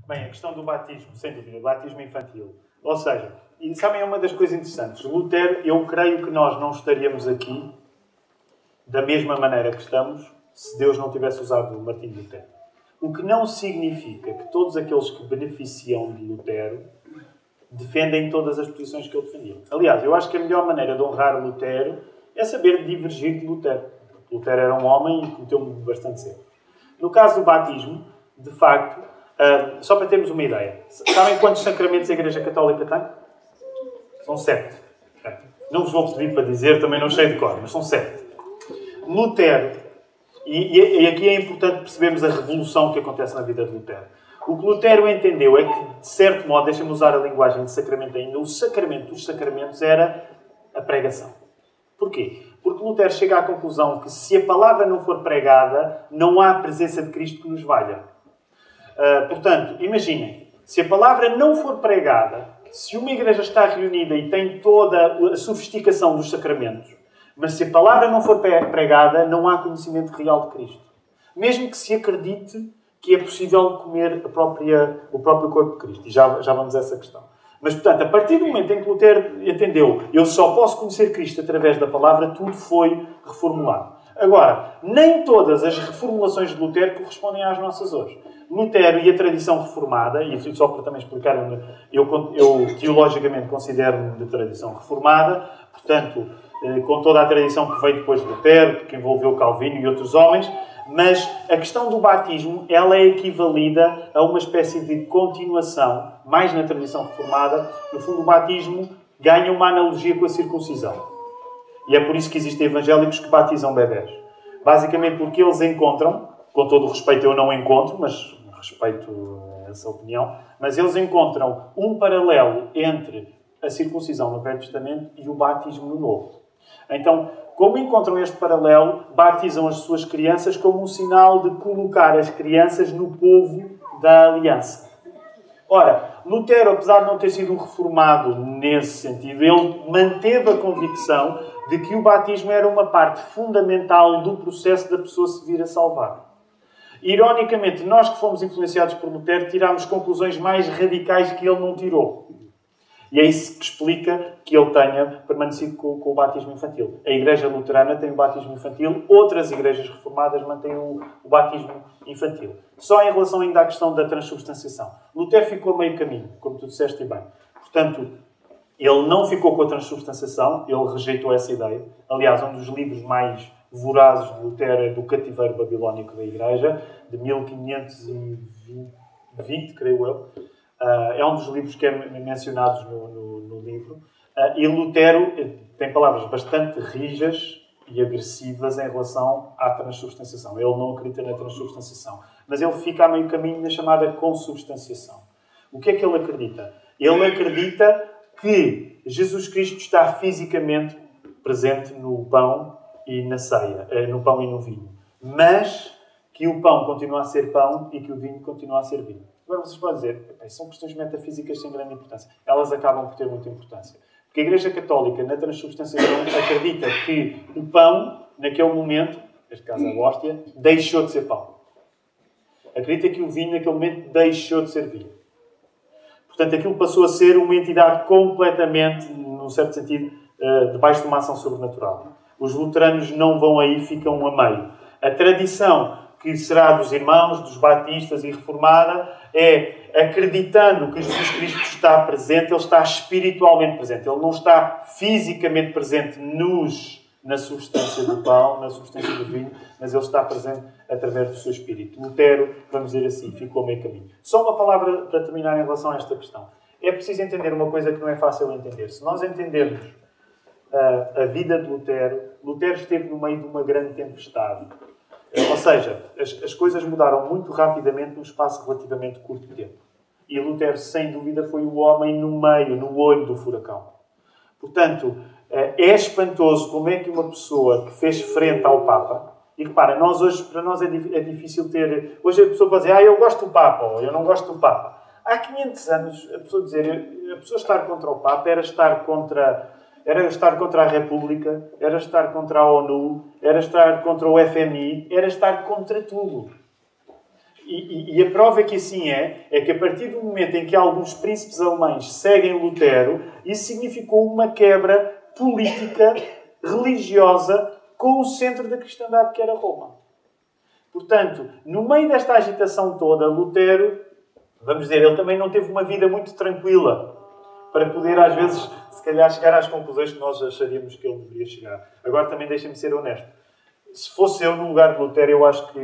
Bem, a questão do batismo, sem dúvida, batismo infantil. Ou seja, e sabem, é uma das coisas interessantes. Lutero, eu creio que nós não estaríamos aqui da mesma maneira que estamos se Deus não tivesse usado Martinho Lutero. O que não significa que todos aqueles que beneficiam de Lutero defendem todas as posições que ele defendia. Aliás, eu acho que a melhor maneira de honrar Lutero é saber divergir de Lutero. Lutero era um homem e cometeu bastante erros. No caso do batismo, de facto, só para termos uma ideia, sabem quantos sacramentos a Igreja Católica tem? São 7. Não vos vou pedir para dizer, também não sei de cor, mas são 7. Lutero, e aqui é importante percebermos a revolução que acontece na vida de Lutero. O que Lutero entendeu é que, de certo modo, deixa-me usar a linguagem de sacramento ainda, o sacramento dos sacramentos era a pregação. Porquê? Porque Lutero chega à conclusão que se a palavra não for pregada, não há a presença de Cristo que nos valha. Portanto, imaginem, se a palavra não for pregada, se uma igreja está reunida e tem toda a sofisticação dos sacramentos, mas se a palavra não for pregada, não há conhecimento real de Cristo. Mesmo que se acredite que é possível comer o próprio corpo de Cristo. E já vamos a essa questão. Mas, portanto, a partir do momento em que Lutero entendeu eu só posso conhecer Cristo através da palavra, tudo foi reformulado. Agora, nem todas as reformulações de Lutero correspondem às nossas hoje. Lutero e a tradição reformada, e só para também explicar, eu teologicamente considero-me de tradição reformada, portanto, com toda a tradição que veio depois de Lutero, que envolveu Calvino e outros homens, mas a questão do batismo, ela é equivalida a uma espécie de continuação, mais na tradição reformada. No fundo, o batismo ganha uma analogia com a circuncisão. E é por isso que existem evangélicos que batizam bebés. Basicamente porque eles encontram, com todo o respeito eu não encontro, mas respeito essa opinião, mas eles encontram um paralelo entre a circuncisão no Velho Testamento e o batismo no Novo. Então, como encontram este paralelo, batizam as suas crianças como um sinal de colocar as crianças no povo da aliança. Ora, Lutero, apesar de não ter sido reformado nesse sentido, ele manteve a convicção de que o batismo era uma parte fundamental do processo da pessoa se vir a salvar. Ironicamente, nós que fomos influenciados por Lutero, tirámos conclusões mais radicais que ele não tirou. E é isso que explica que ele tenha permanecido com o batismo infantil. A Igreja Luterana tem o batismo infantil, outras igrejas reformadas mantêm o batismo infantil. Só em relação ainda à questão da transubstanciação. Lutero ficou a meio caminho, como tu disseste bem. Portanto, ele não ficou com a transubstanciação, ele rejeitou essa ideia. Aliás, um dos livros mais vorazes de Lutero é do Cativeiro Babilónico da Igreja, de 1520, creio eu. É um dos livros que é mencionado no livro. E Lutero tem palavras bastante rijas e agressivas em relação à transubstanciação. Ele não acredita na transubstanciação. Mas ele fica a meio caminho na chamada consubstanciação. O que é que ele acredita? Ele acredita que Jesus Cristo está fisicamente presente no pão e na ceia, no pão e no vinho. Mas que o pão continua a ser pão e que o vinho continua a ser vinho. Agora vocês podem dizer, são questões metafísicas sem grande importância. Elas acabam por ter muita importância. Porque a Igreja Católica, na transubstanciação, acredita que o pão, naquele momento, neste caso a hóstia, deixou de ser pão. Acredita que o vinho, naquele momento, deixou de ser vinho. Portanto, aquilo passou a ser uma entidade completamente, num certo sentido, debaixo de uma ação sobrenatural. Os luteranos não vão aí, ficam a meio. A tradição que será dos irmãos, dos batistas e reformada, é acreditando que Jesus Cristo está presente, ele está espiritualmente presente. Ele não está fisicamente presente na substância do pão, na substância do vinho, mas ele está presente através do seu espírito. Lutero, vamos dizer assim, ficou meio caminho. Só uma palavra para terminar em relação a esta questão. É preciso entender uma coisa que não é fácil entender. Se nós entendermos a vida de Lutero, Lutero esteve no meio de uma grande tempestade. Ou seja, as coisas mudaram muito rapidamente num espaço relativamente curto de tempo. E Lutero, sem dúvida, foi o homem no meio, no olho do furacão. Portanto, é espantoso como é que uma pessoa que fez frente ao Papa, e repara, para nós é difícil ter... Hoje a pessoa pode dizer, eu gosto do Papa, ou eu não gosto do Papa. Há 500 anos, a pessoa estar contra o Papa era estar contra a República, era estar contra a ONU, era estar contra o FMI, era estar contra tudo. E a prova que assim é que a partir do momento em que alguns príncipes alemães seguem Lutero, isso significou uma quebra política, religiosa, com o centro da cristandade que era Roma. Portanto, no meio desta agitação toda, Lutero, vamos dizer, ele também não teve uma vida muito tranquila para poder, às vezes, se calhar, chegar às conclusões que nós acharíamos que ele deveria chegar. Agora, também deixem-me ser honesto. Se fosse eu no lugar de Lutero, eu acho que,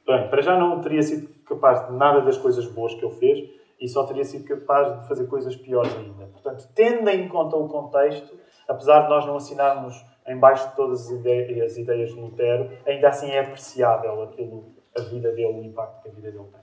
bem, para já não teria sido capaz de nada das coisas boas que ele fez e só teria sido capaz de fazer coisas piores ainda. Portanto, tendo em conta o contexto, apesar de nós não assinarmos em baixo de todas as ideias de Lutero, ainda assim é apreciável a vida dele, o impacto que a vida dele tem.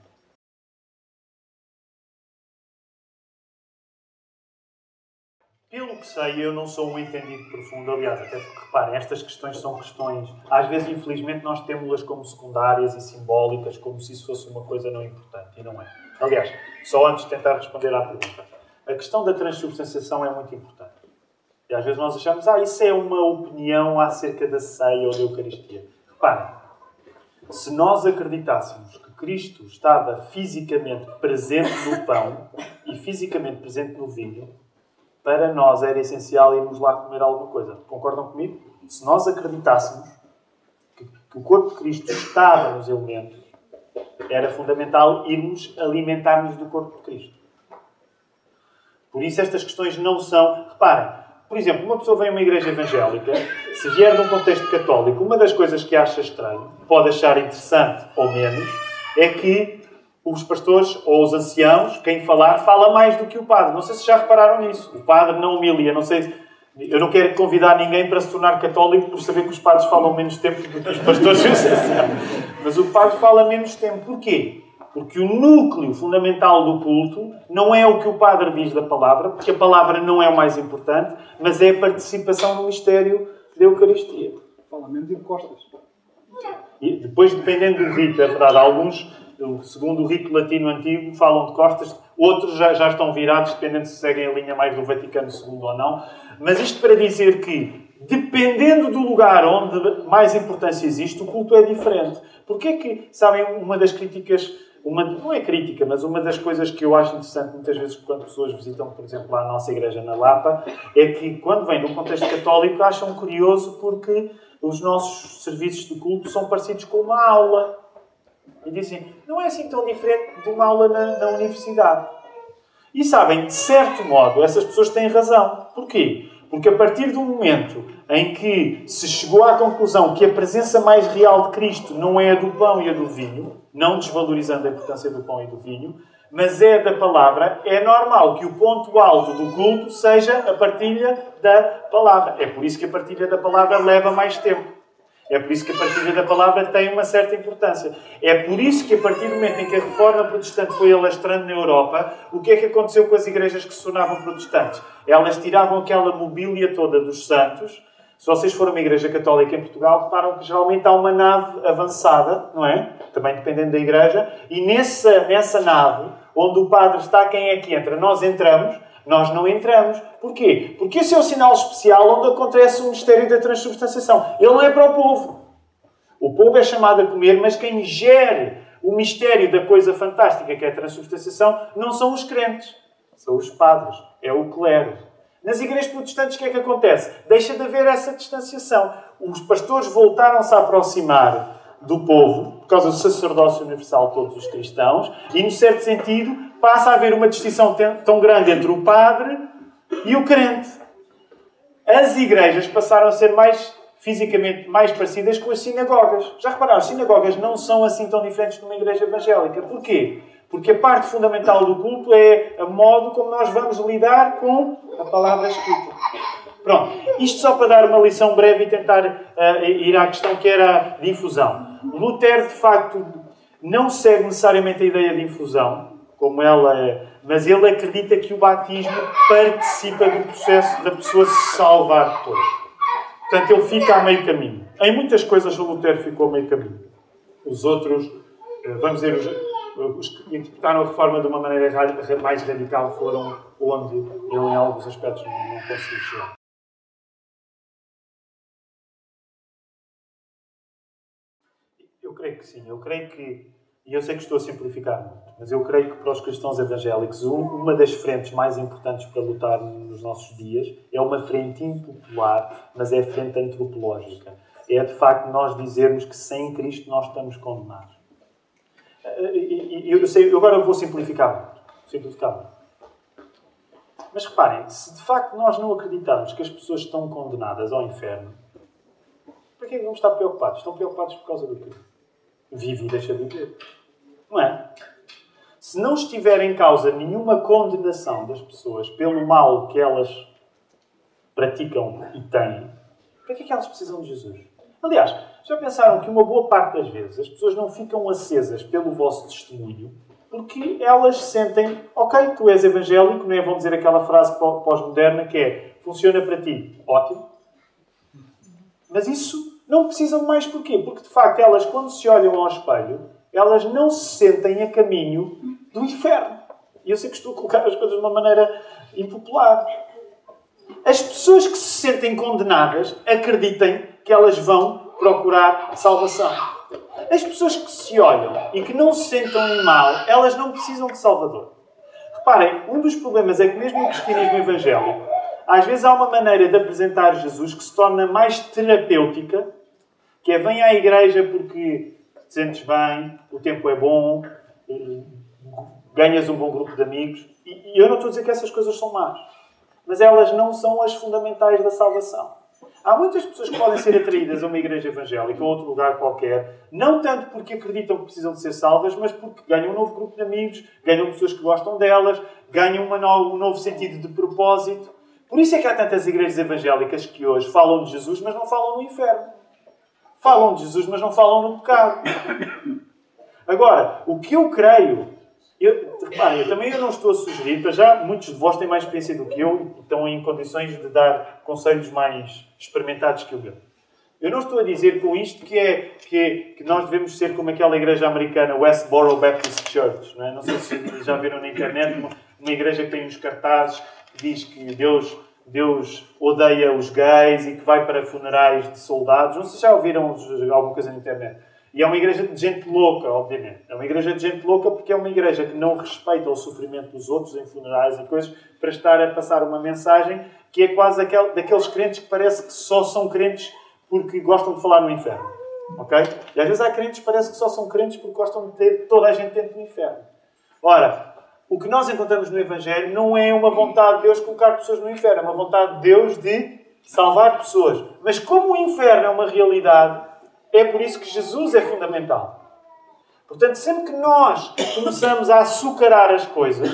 Pelo que sei, eu não sou um entendido profundo. Aliás, até porque, reparem, estas questões são questões... Às vezes, infelizmente, nós temos-las como secundárias e simbólicas, como se isso fosse uma coisa não importante. E não é. Aliás, só antes de tentar responder à pergunta. A questão da transubstanciação é muito importante. E às vezes nós achamos, isso é uma opinião acerca da ceia ou da Eucaristia. Reparem, se nós acreditássemos que Cristo estava fisicamente presente no pão e fisicamente presente no vinho, para nós era essencial irmos lá comer alguma coisa. Concordam comigo? Se nós acreditássemos que o corpo de Cristo estava nos elementos, era fundamental irmos alimentar-nos do corpo de Cristo. Por isso estas questões não são... Reparem, por exemplo, uma pessoa vem a uma igreja evangélica, se vier de um contexto católico, uma das coisas que acha estranho, pode achar interessante ou menos, é que os pastores ou os anciãos, quem falar, fala mais do que o padre. Não sei se já repararam nisso. O padre não humilia. Não sei, eu não quero convidar ninguém para se tornar católico por saber que os padres falam menos tempo do que os pastores e os anciãos. Mas o padre fala menos tempo. Porquê? Porque o núcleo fundamental do culto não é o que o padre diz da palavra, porque a palavra não é o mais importante, mas é a participação no mistério da Eucaristia. Fala menos e costas. E depois, dependendo do rito, é verdade, alguns... Segundo o rito latino antigo, falam de costas. Outros já estão virados, dependendo se seguem a linha mais do Vaticano II ou não. Mas isto para dizer que, dependendo do lugar onde mais importância existe, o culto é diferente. Porque é que, sabem, uma das críticas... não é crítica, mas uma das coisas que eu acho interessante muitas vezes quando pessoas visitam, por exemplo, a nossa igreja na Lapa, é que, quando vêm num contexto católico, acham curioso porque os nossos serviços de culto são parecidos com uma aula. E dizem, não é assim tão diferente de uma aula na universidade. E sabem, de certo modo, essas pessoas têm razão. Porquê? Porque a partir do momento em que se chegou à conclusão que a presença mais real de Cristo não é a do pão e a do vinho, não desvalorizando a importância do pão e do vinho, mas é da palavra, é normal que o ponto alto do culto seja a partilha da palavra. É por isso que a partilha da palavra leva mais tempo. É por isso que a partilha da palavra tem uma certa importância. É por isso que, a partir do momento em que a reforma protestante foi alastrando na Europa, o que é que aconteceu com as igrejas que se tornavam protestantes? Elas tiravam aquela mobília toda dos santos. Se vocês forem uma igreja católica em Portugal, reparam que geralmente há uma nave avançada, não é? Também dependendo da igreja. E nessa nave, onde o padre está, quem é que entra? Nós entramos. Nós não entramos. Porquê? Porque esse é o sinal especial onde acontece o mistério da transubstanciação. Ele não é para o povo. O povo é chamado a comer, mas quem gere o mistério da coisa fantástica que é a transubstanciação não são os crentes. São os padres. É o clero. Nas igrejas protestantes, o que é que acontece? Deixa de haver essa distanciação. Os pastores voltaram-se a aproximar do povo, por causa do sacerdócio universal de todos os cristãos, e, no certo sentido, passa a haver uma distinção tão grande entre o padre e o crente. As igrejas passaram a ser fisicamente mais parecidas com as sinagogas. Já repararam, as sinagogas não são assim tão diferentes de uma igreja evangélica. Porquê? Porque a parte fundamental do culto é o modo como nós vamos lidar com a palavra escrita. Pronto. Isto só para dar uma lição breve e tentar ir à questão que era a difusão. Lutero, de facto, não segue necessariamente a ideia de infusão, como ela é, mas ele acredita que o batismo participa do processo da pessoa se salvar depois. Portanto, ele fica a meio caminho. Em muitas coisas, o Lutero ficou a meio caminho. Os outros, vamos dizer, os que interpretaram a reforma de uma maneira mais radical foram onde ele, em alguns aspectos, não conseguiu chegar. Eu creio que sim. Eu creio que e eu sei que estou a simplificar muito, mas eu creio que para os cristãos evangélicos uma das frentes mais importantes para lutar nos nossos dias é uma frente impopular, mas é a frente antropológica. É de facto nós dizermos que sem Cristo nós estamos condenados. Eu agora vou simplificar muito. Mas reparem, se de facto nós não acreditarmos que as pessoas estão condenadas ao inferno, para que é que vamos estar preocupados? Estão preocupados por causa do quê? Vive e deixa viver. Não é? Se não estiver em causa nenhuma condenação das pessoas pelo mal que elas praticam e têm, para que é que elas precisam de Jesus? Aliás, já pensaram que uma boa parte das vezes as pessoas não ficam acesas pelo vosso testemunho porque elas sentem, ok, tu és evangélico, não é? Vão dizer aquela frase pós-moderna que é, funciona para ti, ótimo. Mas isso não precisam mais porquê? Porque, de facto, elas, quando se olham ao espelho, elas não se sentem a caminho do inferno. E eu sei que estou a colocar as coisas de uma maneira impopular. As pessoas que se sentem condenadas, acreditem que elas vão procurar salvação. As pessoas que se olham e que não se sentam em mal, elas não precisam de Salvador. Reparem, um dos problemas é que mesmo no cristianismo evangélico, às vezes há uma maneira de apresentar Jesus que se torna mais terapêutica, que é vem à igreja porque te sentes bem, o tempo é bom, ganhas um bom grupo de amigos. E eu não estou a dizer que essas coisas são más, mas elas não são as fundamentais da salvação. Há muitas pessoas que podem ser atraídas a uma igreja evangélica ou a outro lugar qualquer, não tanto porque acreditam que precisam de ser salvas, mas porque ganham um novo grupo de amigos, ganham pessoas que gostam delas, ganham um novo sentido de propósito. Por isso é que há tantas igrejas evangélicas que hoje falam de Jesus, mas não falam no inferno. Falam de Jesus, mas não falam no pecado. Agora, o que eu creio... Reparem, eu não estou a sugerir, para já muitos de vós têm mais experiência do que eu e estão em condições de dar conselhos mais experimentados que o meu. Eu não estou a dizer com isto que nós devemos ser como aquela igreja americana, Westboro Baptist Church. Não sei se já viram na internet uma igreja que tem uns cartazes que diz que Deus odeia os gays e que vai para funerais de soldados. Não sei se já ouviram alguma coisa na internet. E é uma igreja de gente louca, obviamente. É uma igreja de gente louca porque é uma igreja que não respeita o sofrimento dos outros em funerais e coisas para estar a passar uma mensagem que é quase daqueles crentes que parece que só são crentes porque gostam de falar no inferno. Ok? E às vezes há crentes que parece que só são crentes porque gostam de ter toda a gente dentro do inferno. Ora, o que nós encontramos no Evangelho não é uma vontade de Deus colocar pessoas no inferno. É uma vontade de Deus de salvar pessoas. Mas como o inferno é uma realidade... É por isso que Jesus é fundamental. Portanto, sempre que nós começamos a açucarar as coisas,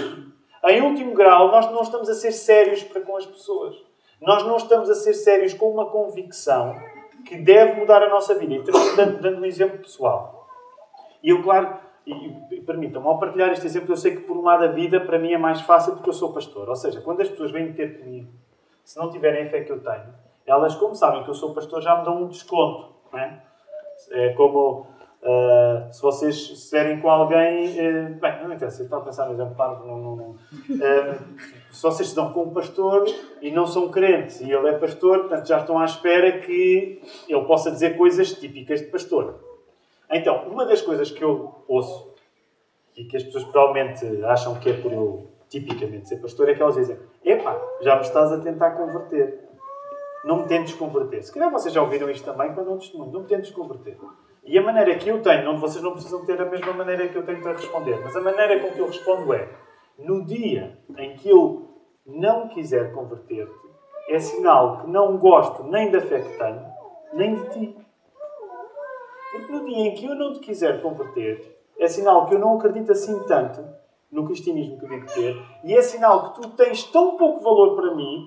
em último grau, nós não estamos a ser sérios para com as pessoas. Nós não estamos a ser sérios com uma convicção que deve mudar a nossa vida. E dando um exemplo pessoal. E eu, claro, e permitam-me, ao partilhar este exemplo, eu sei que por um lado a vida para mim é mais fácil porque eu sou pastor. Ou seja, quando as pessoas vêm ter comigo, se não tiverem a fé que eu tenho, elas, como sabem que eu sou pastor, já me dão um desconto. Não é? É como se vocês estiverem com alguém... bem, não interessa, eu estava a pensar no exemplo parvo. Se vocês estão com um pastor e não são crentes e ele é pastor, portanto já estão à espera que ele possa dizer coisas típicas de pastor. Então, uma das coisas que eu ouço e que as pessoas provavelmente acham que é por eu tipicamente ser pastor é que elas dizem: epá, já me estás a tentar converter. Não me tentes converter. Se calhar vocês já ouviram isto também quando não testemunho. Não me tentes converter. E a maneira que eu tenho, onde vocês não precisam ter a mesma maneira que eu tenho para responder, mas a maneira com que eu respondo é: no dia em que eu não quiser converter-te, é sinal que não gosto nem da fé que tenho, nem de ti. Porque no dia em que eu não te quiser converter, é sinal que eu não acredito assim tanto no cristianismo que digo ter, e é sinal que tu tens tão pouco valor para mim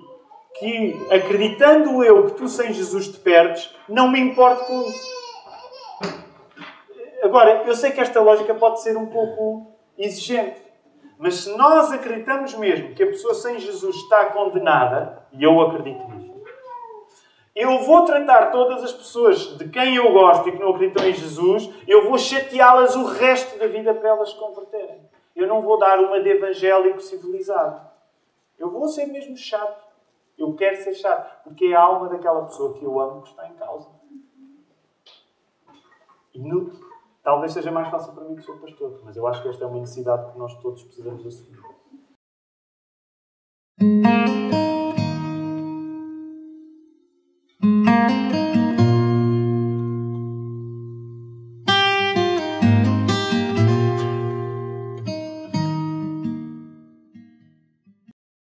que, acreditando eu que tu sem Jesus te perdes, não me importo com isso. Agora, eu sei que esta lógica pode ser um pouco exigente, mas se nós acreditamos mesmo que a pessoa sem Jesus está condenada, e eu acredito nisto, eu vou tratar todas as pessoas de quem eu gosto e que não acreditam em Jesus, eu vou chateá-las o resto da vida para elas se converterem. Eu não vou dar uma de evangélico civilizado. Eu vou ser mesmo chato. Eu quero ser chato, porque é a alma daquela pessoa que eu amo que está em causa. Talvez seja mais fácil para mim que sou pastor, mas eu acho que esta é uma necessidade que nós todos precisamos assumir.